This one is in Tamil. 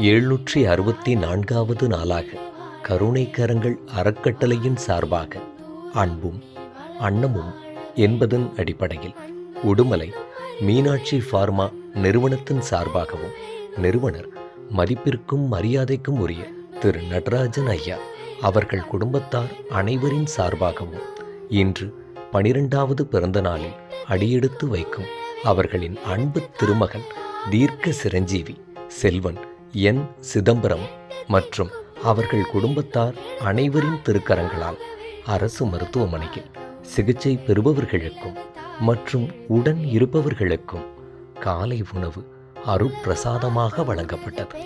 764வது நாளாக கருணைக்கரங்கள் அறக்கட்டளையின் சார்பாக அன்பும் அன்னமும் என்பதன் அடிப்படையில் உடுமலை மீனாட்சி ஃபார்மா நிறுவனத்தின் சார்பாகவும் நிறுவனர் மதிப்பிற்கும் மரியாதைக்கும் உரிய திரு நடராஜன் ஐயா அவர்கள் குடும்பத்தார் அனைவரின் சார்பாகவும் இன்று 12வது பிறந்த நாளில் அடியெடுத்து வைக்கும் அவர்களின் அன்பு திருமகன் தீர்க்க சிரஞ்சீவி செல்வன் என் சிதம்பரம் மற்றும் அவர்கள் குடும்பத்தார் அனைவரின் திருக்கரங்களால் அரசு மருத்துவமனையில் சிகிச்சை பெறுபவர்களுக்கும் மற்றும் உடன் இருப்பவர்களுக்கும் காலை உணவு அருட்பிரசாதமாக வழங்கப்பட்டது.